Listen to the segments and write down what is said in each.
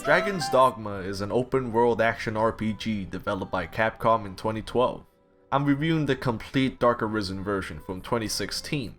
Dragon's Dogma is an open-world action RPG developed by Capcom in 2012. I'm reviewing the complete Dark Arisen version from 2016.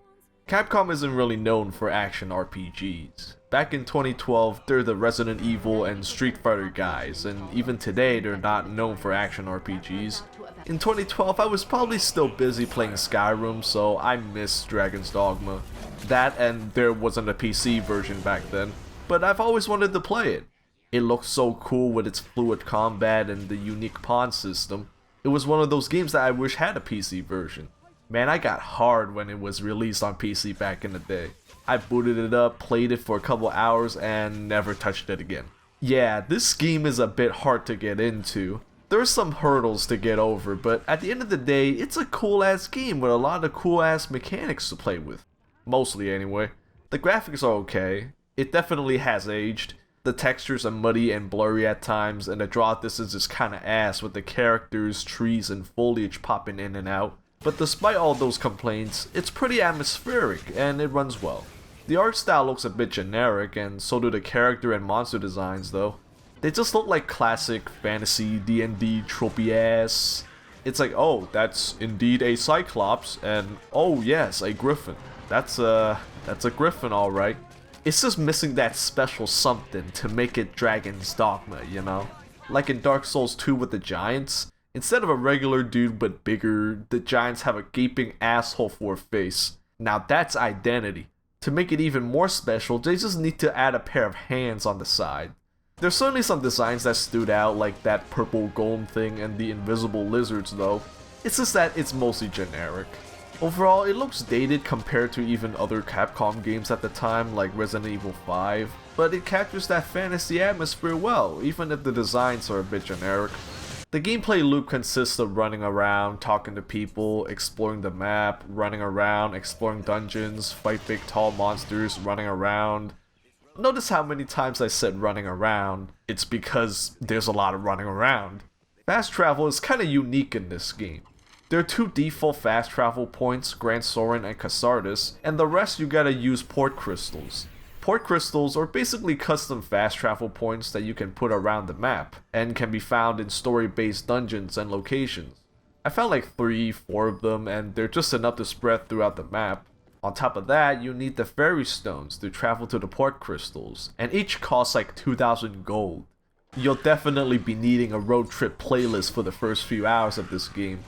Capcom isn't really known for action RPGs. Back in 2012, they're the Resident Evil and Street Fighter guys, and even today they're not known for action RPGs. In 2012, I was probably still busy playing Skyrim, so I missed Dragon's Dogma. That, and there wasn't a PC version back then, but I've always wanted to play it. It looked so cool with its fluid combat and the unique pawn system. It was one of those games that I wish had a PC version. Man, I got hard when it was released on PC back in the day. I booted it up, played it for a couple hours, and never touched it again. Yeah, this game is a bit hard to get into. There's some hurdles to get over, but at the end of the day, it's a cool ass game with a lot of cool ass mechanics to play with. Mostly anyway. The graphics are okay. It definitely has aged. The textures are muddy and blurry at times, and the draw distance is kinda ass with the characters, trees, and foliage popping in and out. But despite all those complaints, it's pretty atmospheric, and it runs well. The art style looks a bit generic, and so do the character and monster designs though. They just look like classic fantasy D&D tropey ass. It's like, oh, that's indeed a Cyclops, and oh yes, a Griffin. That's a Griffin alright. It's just missing that special something to make it Dragon's Dogma, you know? Like in Dark Souls 2 with the giants, instead of a regular dude but bigger, the giants have a gaping asshole for a face. Now that's identity. To make it even more special, they just need to add a pair of hands on the side. There's certainly some designs that stood out, like that purple golem thing and the invisible lizards though. It's just that it's mostly generic. Overall, it looks dated compared to even other Capcom games at the time, like Resident Evil 5, but it captures that fantasy atmosphere well, even if the designs are a bit generic. The gameplay loop consists of running around, talking to people, exploring the map, running around, exploring dungeons, fight big tall monsters, running around. Notice how many times I said running around. It's because there's a lot of running around. Fast travel is kinda unique in this game. There are two default fast travel points, Grand Soren and Casardis, and the rest you gotta use port crystals. Port crystals are basically custom fast travel points that you can put around the map, and can be found in story-based dungeons and locations. I found like 3-4 of them, and they're just enough to spread throughout the map. On top of that, you need the fairy stones to travel to the port crystals, and each costs like 2,000 gold. You'll definitely be needing a road trip playlist for the first few hours of this game.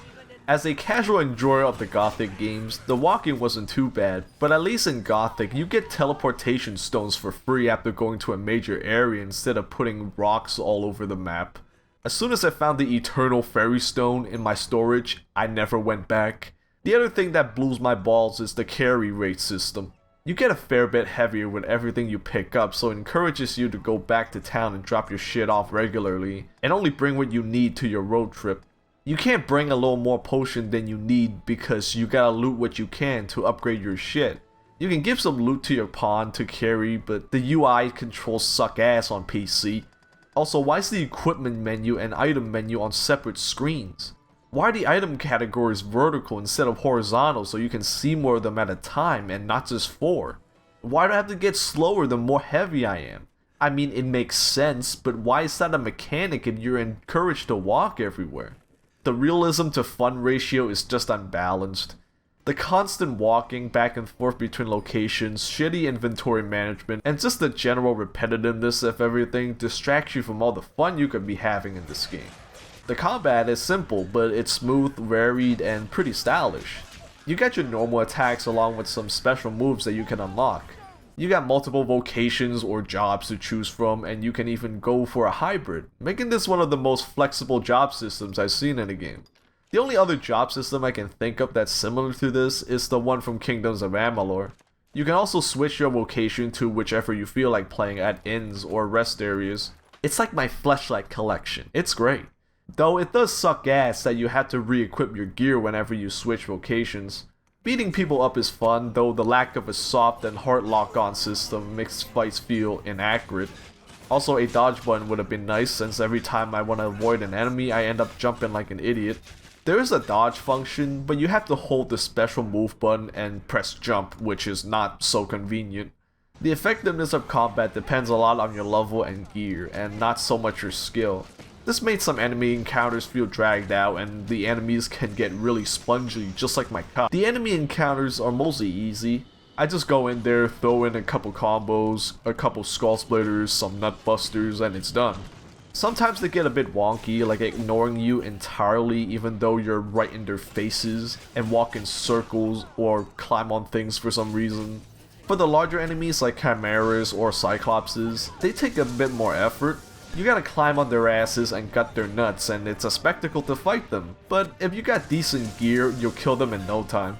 As a casual enjoyer of the Gothic games, the walking wasn't too bad, but at least in Gothic, you get teleportation stones for free after going to a major area instead of putting rocks all over the map. As soon as I found the Eternal Fairy Stone in my storage, I never went back. The other thing that blows my balls is the carry rate system. You get a fair bit heavier with everything you pick up, so it encourages you to go back to town and drop your shit off regularly, and only bring what you need to your road trip. You can't bring a little more potion than you need because you gotta loot what you can to upgrade your shit. You can give some loot to your pawn to carry, but the UI controls suck ass on PC. Also, why is the equipment menu and item menu on separate screens? Why are the item categories vertical instead of horizontal so you can see more of them at a time and not just 4? Why do I have to get slower the more heavy I am? I mean, it makes sense, but why is that a mechanic if you're encouraged to walk everywhere? The realism to fun ratio is just unbalanced. The constant walking back and forth between locations, shitty inventory management, and just the general repetitiveness of everything distracts you from all the fun you could be having in this game. The combat is simple, but it's smooth, varied, and pretty stylish. You got your normal attacks along with some special moves that you can unlock. You got multiple vocations or jobs to choose from, and you can even go for a hybrid, making this one of the most flexible job systems I've seen in a game. The only other job system I can think of that's similar to this is the one from Kingdoms of Amalur. You can also switch your vocation to whichever you feel like playing at inns or rest areas. It's like my fleshlight collection, it's great. Though it does suck ass that you have to re-equip your gear whenever you switch vocations. Beating people up is fun, though the lack of a soft and hard lock-on system makes fights feel inaccurate. Also, a dodge button would have been nice since every time I want to avoid an enemy I end up jumping like an idiot. There is a dodge function, but you have to hold the special move button and press jump, which is not so convenient. The effectiveness of combat depends a lot on your level and gear, and not so much your skill. This made some enemy encounters feel dragged out, and the enemies can get really spongy, just like my cop. The enemy encounters are mostly easy. I just go in there, throw in a couple combos, a couple skull splitters, some nut busters, and it's done. Sometimes they get a bit wonky, like ignoring you entirely even though you're right in their faces, and walk in circles or climb on things for some reason. For the larger enemies like chimeras or cyclopses, they take a bit more effort. You gotta climb on their asses and gut their nuts, and it's a spectacle to fight them, but if you got decent gear, you'll kill them in no time.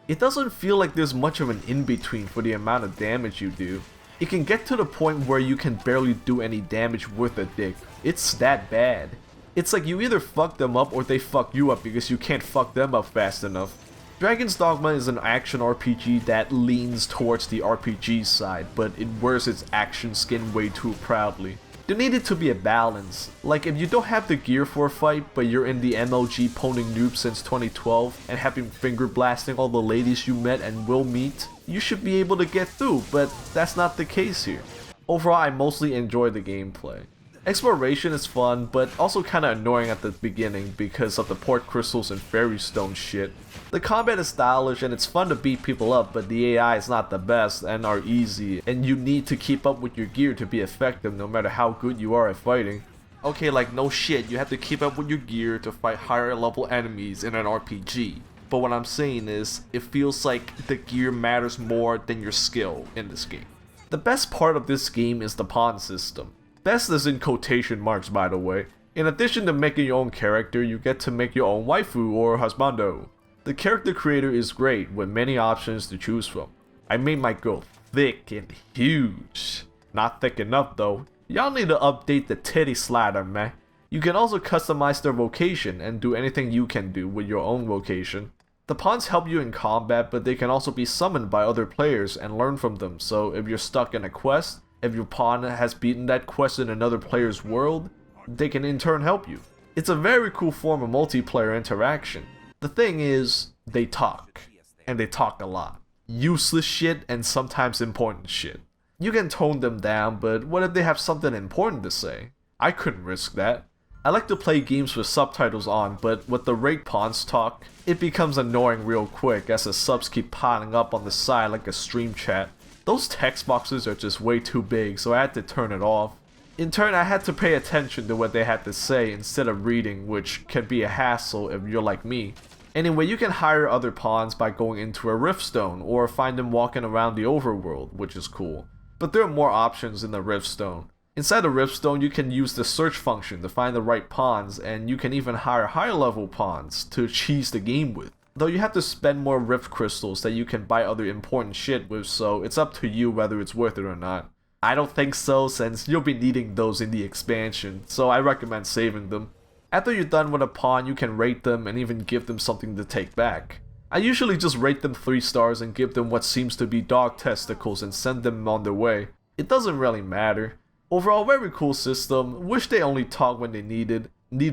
It doesn't feel like there's much of an in-between for the amount of damage you do. It can get to the point where you can barely do any damage worth a dick. It's that bad. It's like you either fuck them up or they fuck you up because you can't fuck them up fast enough. Dragon's Dogma is an action RPG that leans towards the RPG side, but it wears its action skin way too proudly. There needed to be a balance. Like, if you don't have the gear for a fight, but you're in the MLG pwning noob since 2012 and have been finger blasting all the ladies you met and will meet, you should be able to get through, but that's not the case here. Overall, I mostly enjoy the gameplay. Exploration is fun, but also kinda annoying at the beginning because of the port crystals and fairy stone shit. The combat is stylish and it's fun to beat people up, but the AI is not the best and are easy, and you need to keep up with your gear to be effective no matter how good you are at fighting. Okay, like no shit, you have to keep up with your gear to fight higher level enemies in an RPG. But what I'm saying is, it feels like the gear matters more than your skill in this game. The best part of this game is the pawn system. Best is in quotation marks, by the way. In addition to making your own character, you get to make your own waifu or husbando. The character creator is great, with many options to choose from. I made my girl thick and huge. Not thick enough though. Y'all need to update the titty slider, man. You can also customize their vocation and do anything you can do with your own vocation. The pawns help you in combat, but they can also be summoned by other players and learn from them, so if you're stuck in a quest, if your pawn has beaten that quest in another player's world, they can in turn help you. It's a very cool form of multiplayer interaction. The thing is, they talk. And they talk a lot. Useless shit and sometimes important shit. You can tone them down, but what if they have something important to say? I couldn't risk that. I like to play games with subtitles on, but with the rate pawns talk, it becomes annoying real quick as the subs keep piling up on the side like a stream chat. Those text boxes are just way too big, so I had to turn it off. In turn, I had to pay attention to what they had to say instead of reading, which can be a hassle if you're like me. Anyway, you can hire other pawns by going into a Riftstone, or find them walking around the overworld, which is cool. But there are more options in the Riftstone. Inside the Riftstone, you can use the search function to find the right pawns, and you can even hire higher level pawns to cheese the game with. Though you have to spend more Rift Crystals that you can buy other important shit with, so it's up to you whether it's worth it or not. I don't think so, since you'll be needing those in the expansion, so I recommend saving them. After you're done with a pawn, you can rate them and even give them something to take back. I usually just rate them 3 stars and give them what seems to be dog testicles and send them on their way. It doesn't really matter. Overall, very cool system. Wish they only talk when they need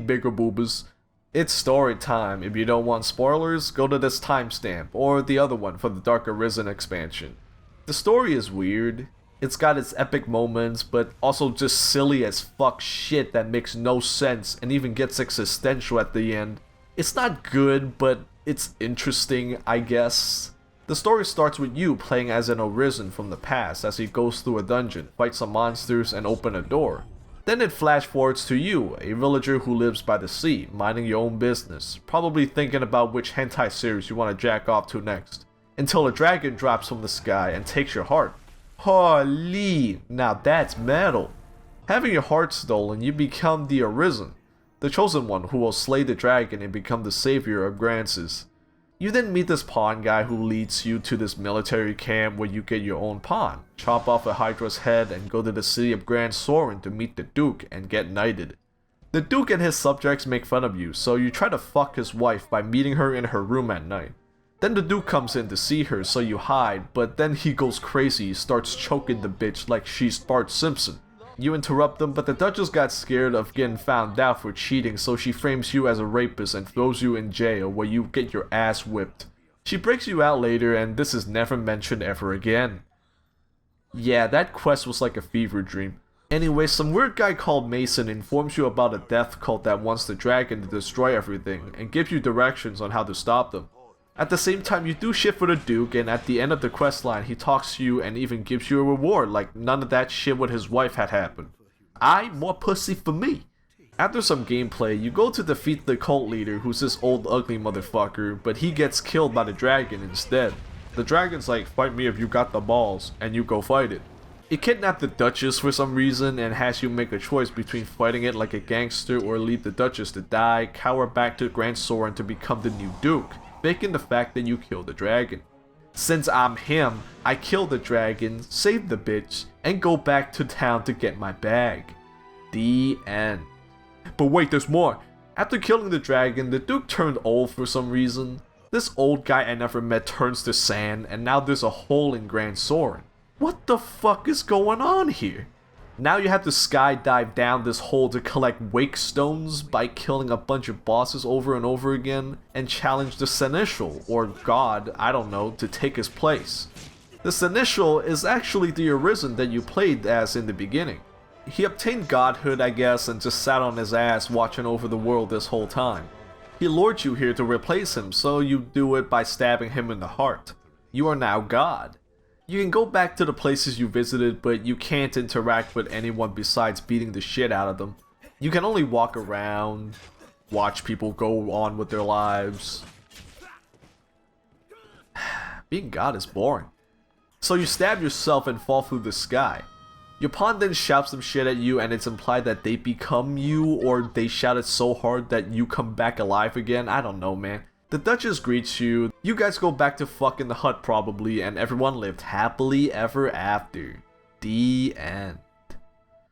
bigger boobas. It's story time. If you don't want spoilers, go to this timestamp, or the other one for the Dark Arisen expansion. The story is weird. It's got its epic moments, but also just silly as fuck shit that makes no sense and even gets existential at the end. It's not good, but it's interesting, I guess. The story starts with you playing as an Arisen from the past as he goes through a dungeon, fights some monsters, and open a door. Then it flash forwards to you, a villager who lives by the sea, minding your own business, probably thinking about which hentai series you want to jack off to next, until a dragon drops from the sky and takes your heart. Holy, now that's metal. Having your heart stolen, you become the Arisen, the chosen one who will slay the dragon and become the savior of Grances. You then meet this pawn guy who leads you to this military camp where you get your own pawn, chop off a Hydra's head, and go to the city of Grand Sorin to meet the Duke and get knighted. The Duke and his subjects make fun of you, so you try to fuck his wife by meeting her in her room at night. Then the Duke comes in to see her, so you hide, but then he goes crazy, starts choking the bitch like she's Bart Simpson. You interrupt them, but the Duchess got scared of getting found out for cheating, so she frames you as a rapist and throws you in jail where you get your ass whipped. She breaks you out later, and this is never mentioned ever again. Yeah, that quest was like a fever dream. Anyway, some weird guy called Mason informs you about a death cult that wants the dragon to destroy everything, and gives you directions on how to stop them. At the same time, you do shit for the Duke, and at the end of the quest line, he talks to you and even gives you a reward, like none of that shit with his wife had happened. More pussy for me. After some gameplay, you go to defeat the cult leader, who's this old ugly motherfucker, but he gets killed by the dragon instead. The dragon's like, fight me if you got the balls, and you go fight it. It kidnapped the Duchess for some reason and has you make a choice between fighting it like a gangster or leave the Duchess to die, cower back to Grand Soren to become the new Duke, faking the fact that you killed the dragon. Since I'm him, I kill the dragon, save the bitch, and go back to town to get my bag. The end. But wait, there's more. After killing the dragon, the Duke turned old for some reason. This old guy I never met turns to sand, and now there's a hole in Grand Soren. What the fuck is going on here? Now you have to skydive down this hole to collect wake stones by killing a bunch of bosses over and over again, and challenge the Seneschal, or God, I don't know, to take his place. The Seneschal is actually the Arisen that you played as in the beginning. He obtained godhood, I guess, and just sat on his ass watching over the world this whole time. He lured you here to replace him, so you do it by stabbing him in the heart. You are now God. You can go back to the places you visited, but you can't interact with anyone besides beating the shit out of them. You can only walk around, watch people go on with their lives. Being God is boring. So you stab yourself and fall through the sky. Your pawn then shouts some shit at you, and it's implied that they become you, or they shout it so hard that you come back alive again. I don't know, man. The Duchess greets you, you guys go back to fucking the hut probably, and everyone lived happily ever after. The end.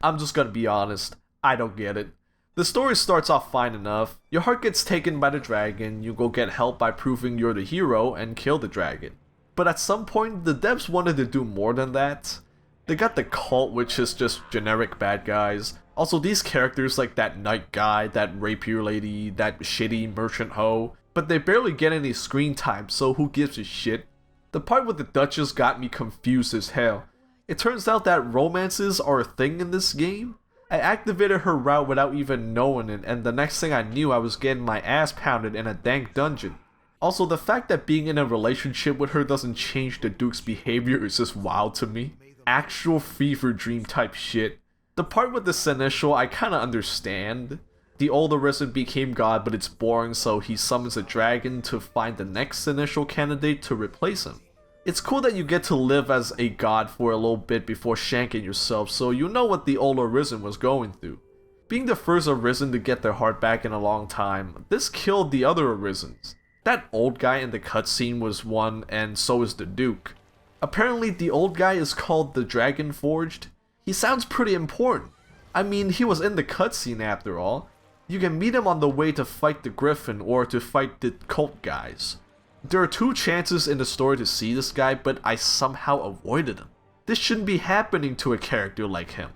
I'm just gonna be honest, I don't get it. The story starts off fine enough, your heart gets taken by the dragon, you go get help by proving you're the hero and kill the dragon. But at some point, the devs wanted to do more than that. They got the cult, which is just generic bad guys. Also, these characters like that knight guy, that rapier lady, that shitty merchant hoe, but they barely get any screen time, so who gives a shit? The part with the Duchess got me confused as hell. It turns out that romances are a thing in this game. I activated her route without even knowing it, and the next thing I knew I was getting my ass pounded in a dank dungeon. Also, the fact that being in a relationship with her doesn't change the Duke's behavior is just wild to me. Actual fever dream type shit. The part with the Seneschal I kinda understand. The old Arisen became God, but it's boring, so he summons a dragon to find the next Seneschal candidate to replace him. It's cool that you get to live as a god for a little bit before shanking yourself, so you know what the old Arisen was going through. Being the first Arisen to get their heart back in a long time, this killed the other Arisens. That old guy in the cutscene was one, and so is the Duke. Apparently the old guy is called the Dragon Forged. He sounds pretty important. I mean, he was in the cutscene after all. You can meet him on the way to fight the Griffin or to fight the cult guys. There are 2 chances in the story to see this guy, but I somehow avoided him. This shouldn't be happening to a character like him.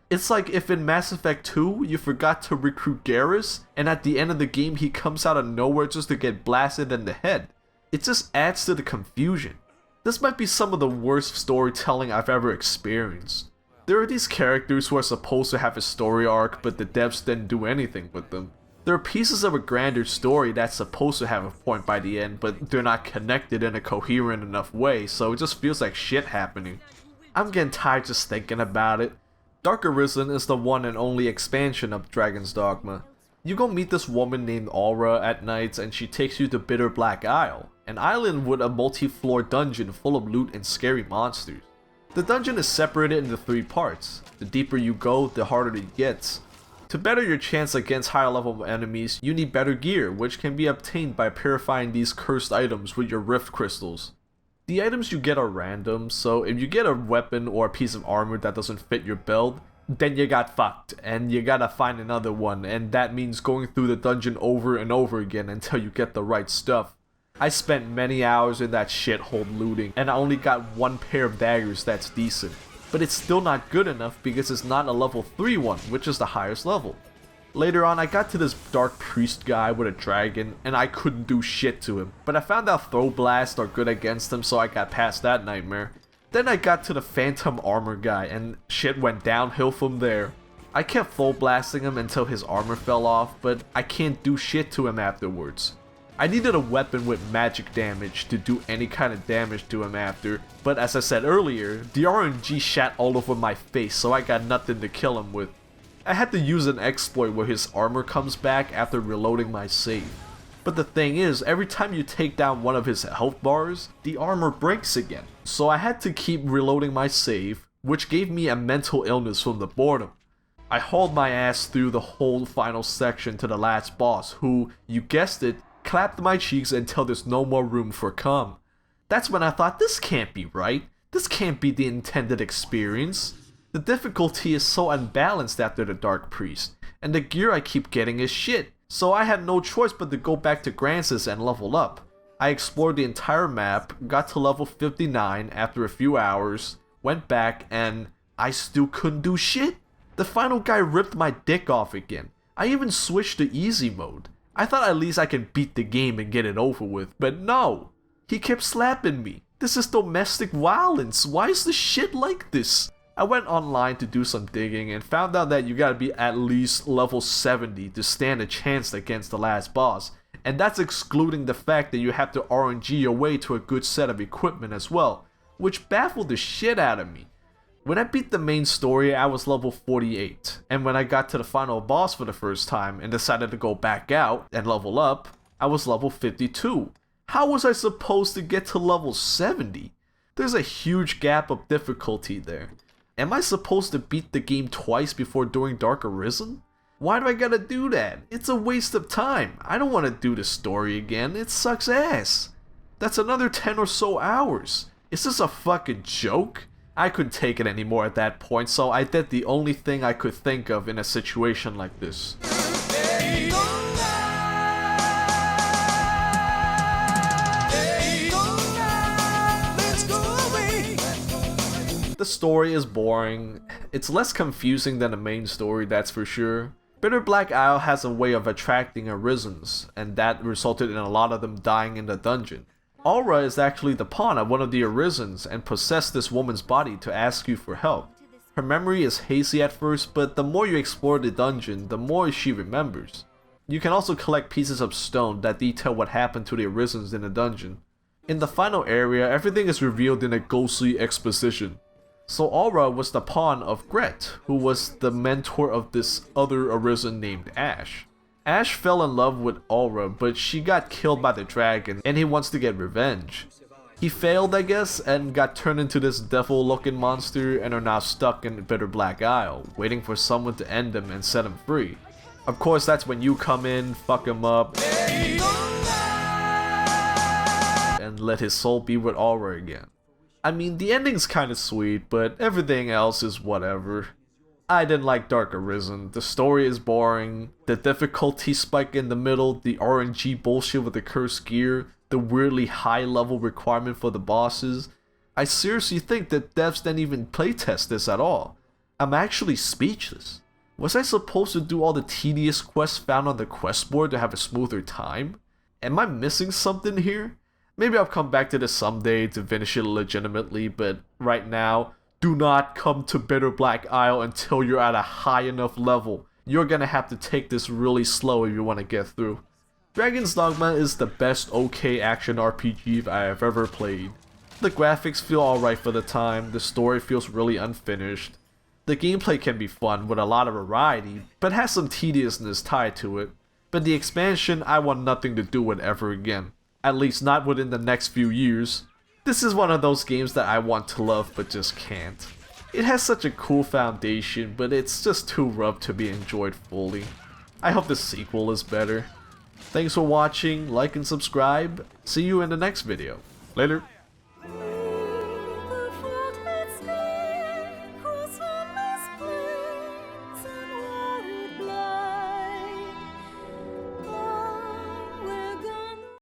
It's like if in Mass Effect 2 you forgot to recruit Garrus, and at the end of the game he comes out of nowhere just to get blasted in the head. It just adds to the confusion. This might be some of the worst storytelling I've ever experienced. There are these characters who are supposed to have a story arc, but the devs didn't do anything with them. There are pieces of a grander story that's supposed to have a point by the end, but they're not connected in a coherent enough way, so it just feels like shit happening. I'm getting tired just thinking about it. Dark Arisen is the one and only expansion of Dragon's Dogma. You go meet this woman named Aura at night, and she takes you to Bitter Black Isle, an island with a multi-floor dungeon full of loot and scary monsters. The dungeon is separated into 3 parts. The deeper you go, the harder it gets. To better your chance against higher level enemies, you need better gear, which can be obtained by purifying these cursed items with your rift crystals. The items you get are random, so if you get a weapon or a piece of armor that doesn't fit your build, then you got fucked, and you gotta find another one, and that means going through the dungeon over and over again until you get the right stuff. I spent many hours in that shithole looting, and I only got 1 pair of daggers that's decent. But it's still not good enough because it's not a level 3 one, which is the highest level. Later on, I got to this dark priest guy with a dragon, and I couldn't do shit to him. But I found out throw blasts are good against him, so I got past that nightmare. Then I got to the Phantom Armor guy and shit went downhill from there. I kept full blasting him until his armor fell off, but I can't do shit to him afterwards. I needed a weapon with magic damage to do any kind of damage to him after, but as I said earlier, the RNG shat all over my face, so I got nothing to kill him with. I had to use an exploit where his armor comes back after reloading my save. But the thing is, every time you take down one of his health bars, the armor breaks again. So I had to keep reloading my save, which gave me a mental illness from the boredom. I hauled my ass through the whole final section to the last boss, who, you guessed it, clapped my cheeks until there's no more room for cum. That's when I thought, this can't be right. This can't be the intended experience. The difficulty is so unbalanced after the Dark Priest, and the gear I keep getting is shit. So I had no choice but to go back to Grancis and level up. I explored the entire map, got to level 59 after a few hours, went back, and I still couldn't do shit. The final guy ripped my dick off again. I even switched to easy mode. I thought at least I could beat the game and get it over with, but no. He kept slapping me. This is domestic violence. Why is this shit like this? I went online to do some digging and found out that you gotta be at least level 70 to stand a chance against the last boss, and that's excluding the fact that you have to RNG your way to a good set of equipment as well, which baffled the shit out of me. When I beat the main story, I was level 48, and when I got to the final boss for the first time and decided to go back out and level up, I was level 52. How was I supposed to get to level 70? There's a huge gap of difficulty there. Am I supposed to beat the game twice before doing Dark Arisen? Why do I gotta do that? It's a waste of time. I don't want to do the story again. It sucks ass. That's another 10 or so hours. Is this a fucking joke? I couldn't take it anymore at that point, so I did the only thing I could think of in a situation like this. The story is boring. It's less confusing than the main story, that's for sure. Bitter Black Isle has a way of attracting Arisens, and that resulted in a lot of them dying in the dungeon. Aura is actually the pawn of one of the Arisens and possessed this woman's body to ask you for help. Her memory is hazy at first, but the more you explore the dungeon, the more she remembers. You can also collect pieces of stone that detail what happened to the Arisens in the dungeon. In the final area, everything is revealed in a ghostly exposition. So Aura was the pawn of Gret, who was the mentor of this other Arisen named Ash. Ash fell in love with Aura, but she got killed by the dragon and he wants to get revenge. He failed, I guess, and got turned into this devil-looking monster and are now stuck in Bitter Black Isle, waiting for someone to end him and set him free. Of course, that's when you come in, fuck him up, and let his soul be with Aura again. I mean, the ending's kinda sweet, but everything else is whatever. I didn't like Dark Arisen. The story is boring, the difficulty spike in the middle, the RNG bullshit with the cursed gear, the weirdly high level requirement for the bosses. I seriously think that devs didn't even playtest this at all. I'm actually speechless. Was I supposed to do all the tedious quests found on the quest board to have a smoother time? Am I missing something here? Maybe I'll come back to this someday to finish it legitimately, but right now, do not come to Bitter Black Isle until you're at a high enough level. You're gonna have to take this really slow if you want to get through. Dragon's Dogma is the best OK action RPG I have ever played. The graphics feel alright for the time, the story feels really unfinished. The gameplay can be fun with a lot of variety, but has some tediousness tied to it. But the expansion I want nothing to do with ever again. At least not within the next few years. This is one of those games that I want to love but just can't. It has such a cool foundation, but it's just too rough to be enjoyed fully. I hope the sequel is better. Thanks for watching, like and subscribe. See you in the next video. Later.